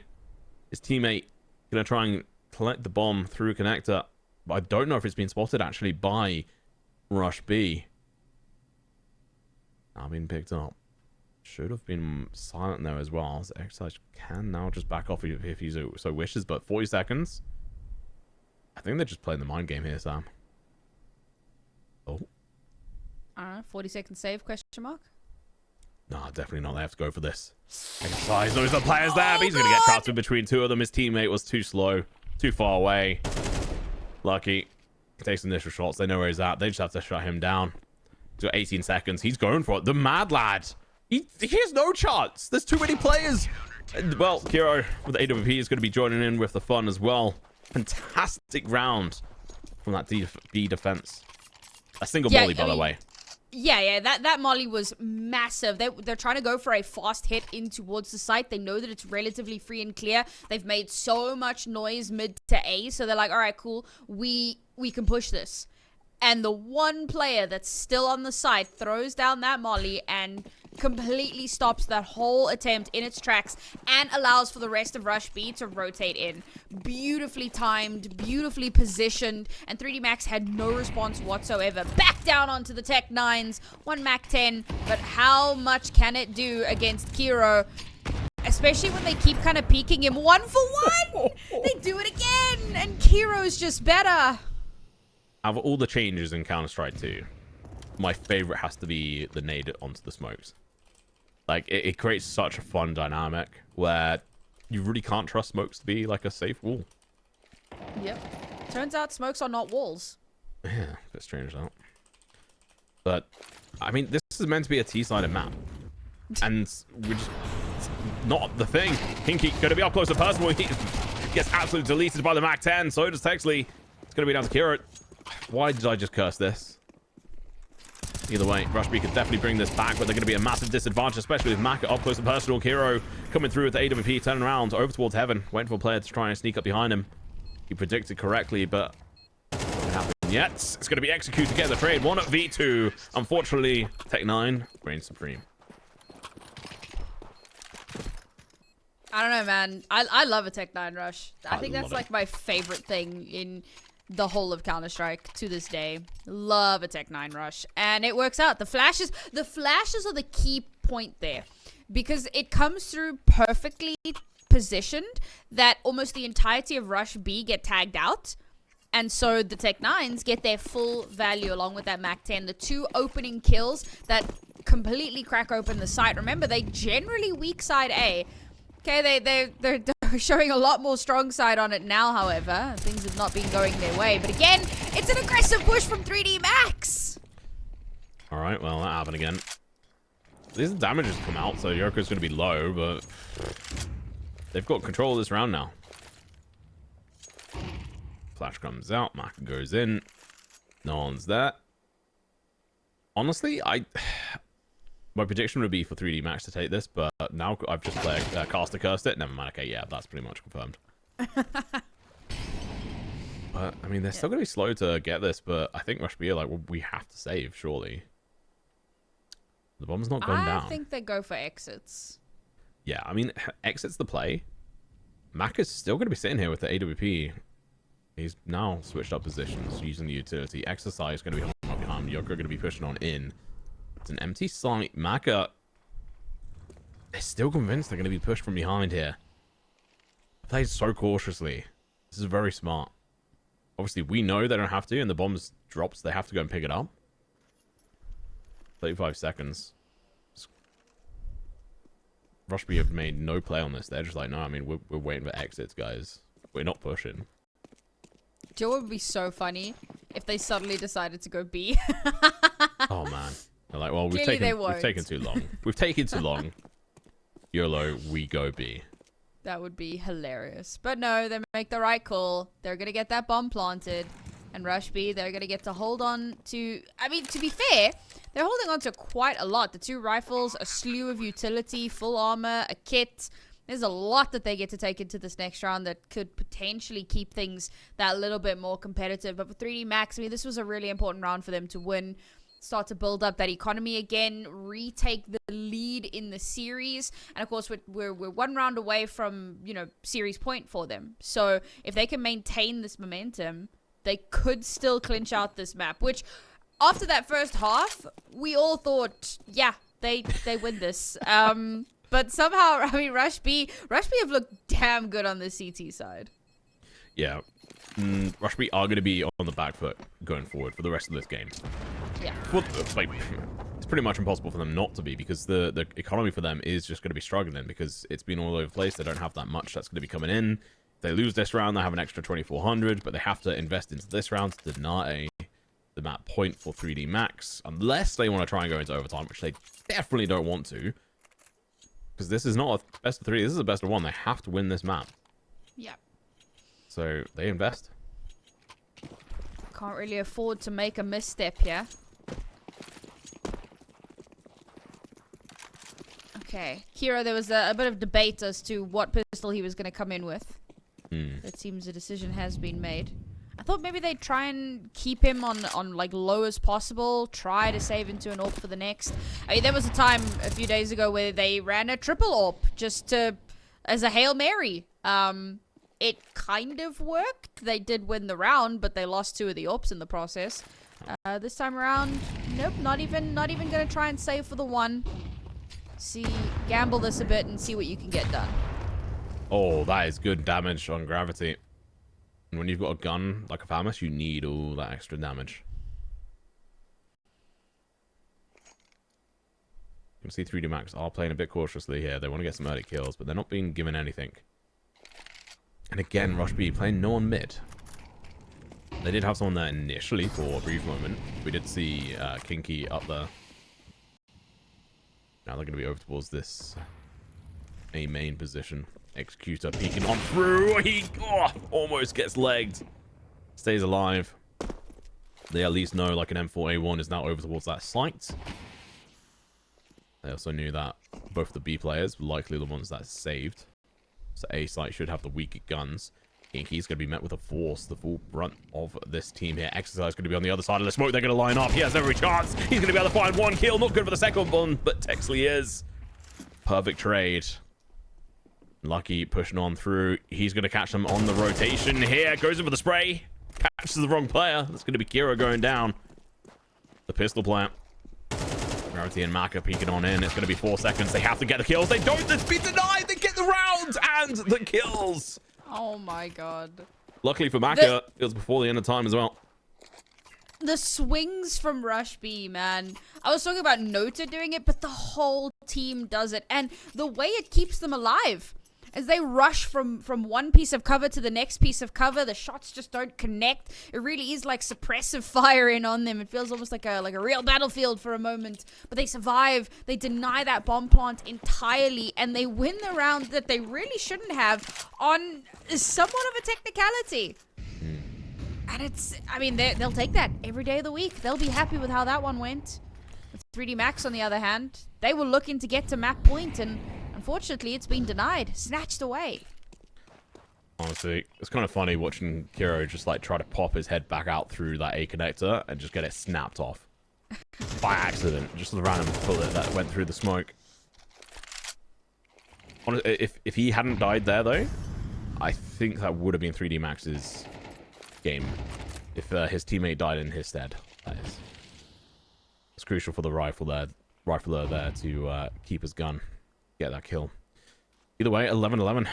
His teammate going to try and collect the bomb through Connector, but I don't know if it's been spotted actually by Rush B. Now being picked up. Should have been silent there as well. So Exercise can now just back off if he so wishes, but 40 seconds. I think they're just playing the mind game here, Sam. Oh. 40-second save, question mark? Nah, definitely not. They have to go for this. Exercise knows the players there, but he's going to get trapped in between two of them. His teammate was too slow, too far away. Lucky. He takes initial shots. They know where he's at. They just have to shut him down. He's got 18 seconds. He's going for it. The mad lad. He has no chance. There's too many players. And, well, Kiro with the AWP is going to be joining in with the fun as well. Fantastic round from that B defense. A single molly, by the way. Yeah, that molly was massive. They're trying to go for a fast hit in towards the site. They know that it's relatively free and clear. They've made so much noise mid to A, so they're like, all right, cool. We can push this. And the one player that's still on the site throws down that molly and completely stops that whole attempt in its tracks and allows for the rest of Rush B to rotate in. Beautifully timed, beautifully positioned, and 3D Max had no response whatsoever. Back down onto the Tech 9s, 1 Mac 10, but how much can it do against Kiro? Especially when they keep kind of peeking him 1 for 1! They do it again, and Kiro's just better. Out of all the changes in Counter-Strike 2, my favorite has to be the nade onto the smokes. Like, it creates such a fun dynamic where you really can't trust smokes to be like a safe wall. Yep. Turns out smokes are not walls. Yeah, a bit strange that. But, I mean, this is meant to be a T-sided map. And we're just... It's not the thing. Hinky going to be up close and personal. He gets absolutely deleted by the Mac 10. So does Texley. It's going to be down to Kiro. Why did I just curse this? Either way, Rush B could definitely bring this back, but they're going to be a massive disadvantage, especially with Mac up close and personal. Kiro coming through with the AWP, turning around over towards Heaven, waiting for a player to try and sneak up behind him. He predicted correctly, but it didn't happen yet. It's going to be executed together. Trade 1v2. Unfortunately, Tech 9 reigns supreme. I don't know, man. I love a Tech 9 rush. I think that's love like my favorite thing in the whole of Counter-Strike to this day. Love a Tech 9 rush. And it works out. The flashes are the key point there. Because it comes through perfectly positioned that almost the entirety of Rush B get tagged out. And so the Tech 9s get their full value along with that Mac 10. The 2 opening kills that completely crack open the site. Remember, they generally weak side A. Okay, they're showing a lot more strong side on it now, however. Things have not been going their way. But again, it's an aggressive push from 3D Max. All right, well, that happened again. These damages come out, so Yoko's going to be low, but they've got control of this round now. Flash comes out, Mac goes in. No one's there. Honestly, my prediction would be for 3D Max to take this, but now I've just played Caster Cursed it. Never mind. Okay, yeah, that's pretty much confirmed. But, I mean, they're still going to be slow to get this, but I think Rush B are like, well, we have to save, surely. The bomb's not gone down. I think they go for exits. Yeah, I mean, exits the play. Mac is still going to be sitting here with the AWP. He's now switched up positions using the utility. Exercise is going to be holding up behind. Yoko going to be pushing on in. It's an empty site. Maka, they're still convinced they're going to be pushed from behind here. Played so cautiously. This is very smart. Obviously, we know they don't have to, and the bombs drops. They have to go and pick it up. 35 seconds. Rush B have made no play on this. They're just like, no, I mean, we're waiting for exits, guys. We're not pushing. Do you know what would be so funny? If they suddenly decided to go B. Oh, man. They're like, well, we've Clearly taken too long. We've taken too long. YOLO, we go B. That would be hilarious. But no, they make the right call. They're going to get that bomb planted. And Rush B, they're going to get to hold on to... I mean, to be fair, they're holding on to quite a lot. The 2 rifles, a slew of utility, full armor, a kit. There's a lot that they get to take into this next round that could potentially keep things that little bit more competitive. But for 3D Max, I mean, this was a really important round for them to win. Start to build up that economy again, retake the lead in the series, and of course we're 1 round away from, you know, series point for them. So if they can maintain this momentum, they could still clinch out this map, which after that first half we all thought, yeah, they win this. But somehow, I mean, Rush B have looked damn good on the CT side. Yeah. Rush B are going to be on the back foot going forward for the rest of this game. Yeah. Well, like, it's pretty much impossible for them not to be, because the economy for them is just going to be struggling because it's been all over the place. They don't have that much that's going to be coming in. If they lose this round, they have an extra 2,400, but they have to invest into this round to deny the map point for 3D Max, unless they want to try and go into overtime, which they definitely don't want to, because this is not a best of 3. This is a best of 1. They have to win this map. Yeah. So they invest. Can't really afford to make a misstep here. Okay. Kira, there was a bit of debate as to what pistol he was going to come in with. It seems a decision has been made. I thought maybe they'd try and keep him on like low as possible, try to save into an AWP for the next. I mean, there was a time a few days ago where they ran a triple AWP just as a Hail Mary. It kind of worked. They did win the round, but they lost 2 of the AWPs in the process. This time around, nope, not even gonna try and save for the 1. Gamble this a bit and see what you can get done. Oh, that is good damage on gravity. And when you've got a gun like a FAMAS, you need all that extra damage. You can see 3D Max are playing a bit cautiously here. They want to get some early kills, but they're not being given anything. And again, Rush B playing no on mid. They did have someone there initially for a brief moment. We did see Kinky up there. Now they're going to be over towards this A main position. Executor peeking on through. He almost gets legged. Stays alive. They at least know like an M4A1 is now over towards that site. They also knew that both of the B players were likely the ones that saved. So A site should have the weaker guns. Kinky's going to be met with a force. The full brunt of this team here. Exercise going to be on the other side of the smoke. They're going to line up. He has every chance. He's going to be able to find 1 kill. Not good for the second one, but Texley is. Perfect trade. Lucky pushing on through. He's going to catch them on the rotation here. Goes in for the spray. Catches the wrong player. That's going to be Kiro going down. The pistol player. Rarity and Maka peeking on in. It's going to be 4 seconds. They have to get the kills. They don't. It's been denied. They get the round and the kills. Oh my god. Luckily for Maka, it was before the end of time as well. The swings from Rush B, man. I was talking about Nota doing it, but the whole team does it. And the way it keeps them alive, as they rush from one piece of cover to the next piece of cover, the shots just don't connect. It really is like suppressive firing on them. It feels almost like a real battlefield for a moment. But they survive. They deny that bomb plant entirely, and they win the round that they really shouldn't have on somewhat of a technicality. And it's, I mean, they'll take that every day of the week. They'll be happy with how that one went. With 3D Max, on the other hand, they were looking to get to map point, and unfortunately, it's been denied, snatched away. Honestly, it's kind of funny watching Kiro just like try to pop his head back out through that A connector and just get it snapped off. By accident. Just a random bullet that went through the smoke. Honestly, if he hadn't died there, though, I think that would have been 3D Max's game. If his teammate died in his stead, that is. It's crucial for the rifler there to keep his gun. Get that kill. Either way, 11-11.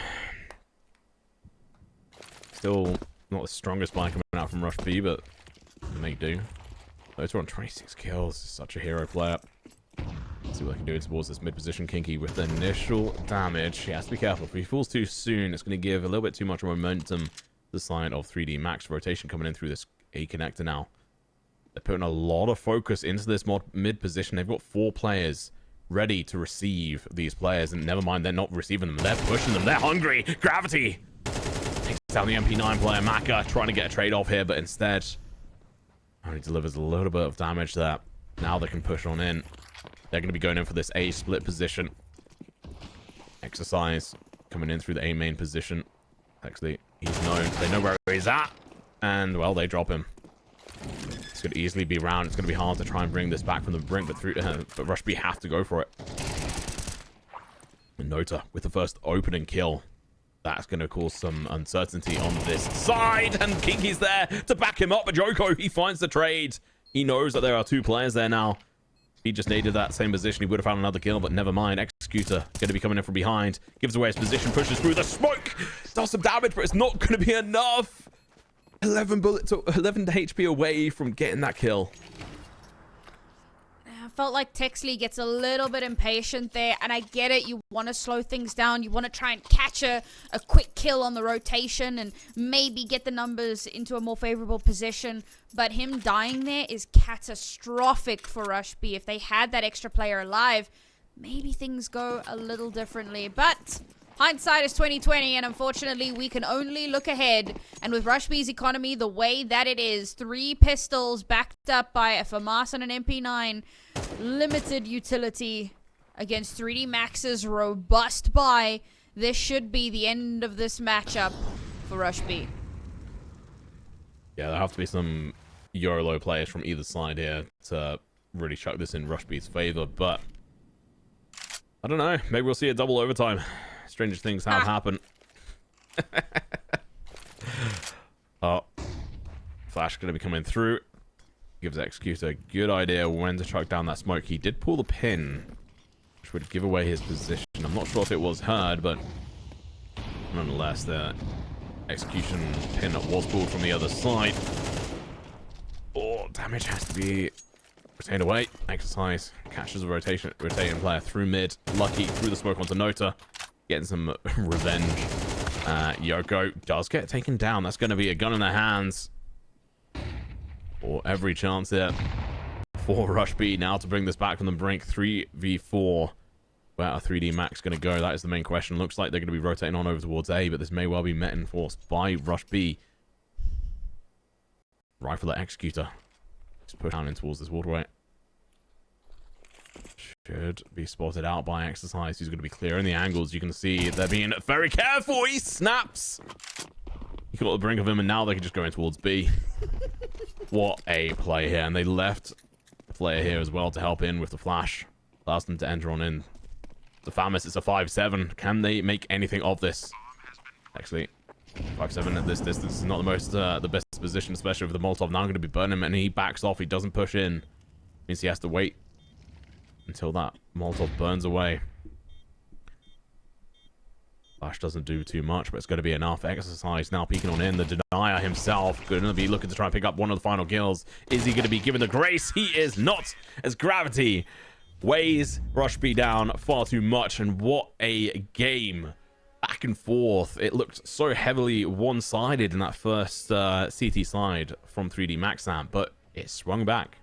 Still not the strongest buy coming out from Rush B, but they may do. Those are on 26 kills. Such a hero player. Let's see what they can do towards this mid-position Kinky with the initial damage. He has to be careful. If he falls too soon, it's going to give a little bit too much momentum to the side of 3D Max. Rotation coming in through this A connector now. They're putting a lot of focus into this mid-position. They've got 4 players ready to receive these players, and never mind, they're not receiving them, they're pushing them, they're hungry. Gravity takes down the MP9 player. Maka trying to get a trade off here, but instead only delivers a little bit of damage there. Now they can push on in. They're going to be going in for this A split position. Exercise coming in through the A main position. Actually, he's known, they know where he's at, and well, they drop him. It's going to easily be round. It's going to be hard to try and bring this back from the brink, but Rush B have to go for it. And Nota with the first opening kill. That's going to cause some uncertainty on this side, and Kinky's there to back him up. But Joko, he finds the trade. He knows that there are 2 players there now. He just needed that same position. He would have found another kill, but never mind. Executor going to be coming in from behind. Gives away his position, pushes through the smoke. Does some damage, but it's not going to be enough. 11 bullets, 11 HP away from getting that kill. I felt like Texley gets a little bit impatient there, and I get it. You want to slow things down. You want to try and catch a quick kill on the rotation and maybe get the numbers into a more favorable position. But him dying there is catastrophic for Rush B. If they had that extra player alive, maybe things go a little differently. But hindsight is 20/20, and unfortunately, we can only look ahead. And with Rush B's economy the way that it is, 3 pistols backed up by a FAMAS and an MP9, limited utility against 3D Max's robust buy, this should be the end of this matchup for Rush B. Yeah, there have to be some YOLO players from either side here to really chuck this in Rush B's favor, but I don't know. Maybe we'll see a double overtime. Stranger things have happened. Oh, Flash going to be coming through. Gives Executor a good idea when to chuck down that smoke. He did pull the pin, which would give away his position. I'm not sure if it was heard, but nonetheless, the execution pin was pulled from the other side. Oh, damage has to be retained away. Exercise catches a rotating player through mid. Lucky through the smoke onto Nota. Getting some revenge. Yoko does get taken down. That's going to be a gun in their hands. For every chance there for Rush B now to bring this back from the brink. 3v4. Where are 3D Max going to go? That is the main question. Looks like they're going to be rotating on over towards A, but this may well be met in force by Rush B. Rifler Executor. Just push down in towards this waterway. Should be spotted out by Exercise. He's going to be clearing the angles. You can see they're being very careful. He snaps. You got the brink of him, and now they can just go in towards B. What a play here. And they left the player here as well to help in with the flash. Allows them to enter on in. The Famis is a 5-7. Can they make anything of this? Actually, 5-7 at this distance is not the most, the best position, especially with the Molotov now going to be burning him, and he backs off. He doesn't push in. Means he has to wait until that Molotov burns away. Flash doesn't do too much, but it's going to be enough. Exercise now peeking on in. The Denier himself going to be looking to try and pick up one of the final kills. Is he going to be given the grace? He is not, as Gravity weighs Rush B down far too much. And what a game. Back and forth. It looked so heavily one-sided in that first CT side from 3D Maxam, but it swung back.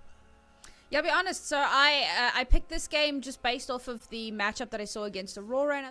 Yeah, I'll be honest. So I picked this game just based off of the matchup that I saw against Aurora. And